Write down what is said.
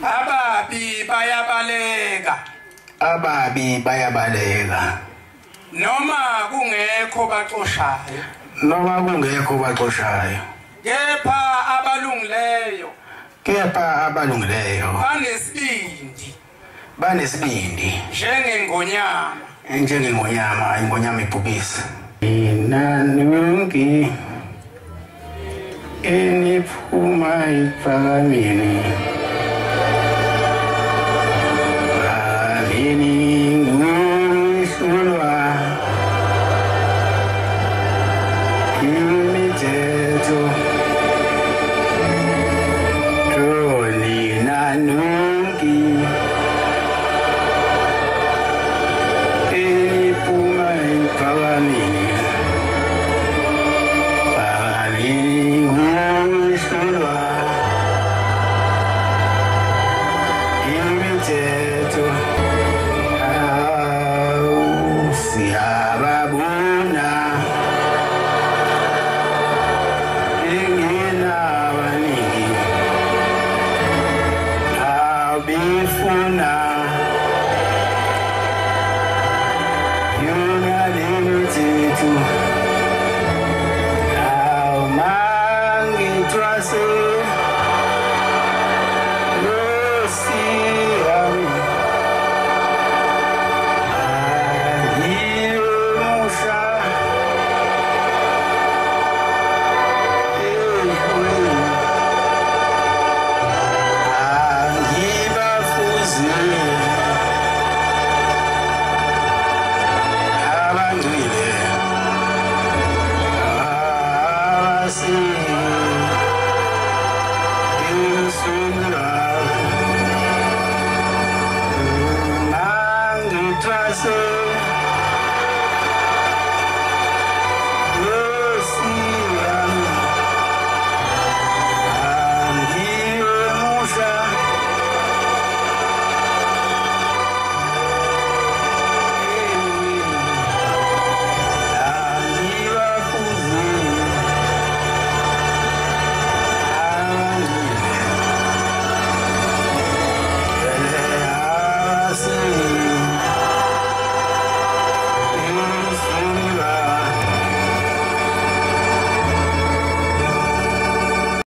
Ababi bayabaleka. Ababi bayabaleka. Noma kungekho baxoshayo. Noma kungekho baxoshayo. Kepha abalungileyo. Kepha abalungileyo. Banesibindi. Njengengonyama. Njengengonyama, ingonyama ibhubisa. Nanungi eniphuma iphakameni. Balini nguhlulwa imithetho. Roli nanungi eniphuma iphakameni. Imithetho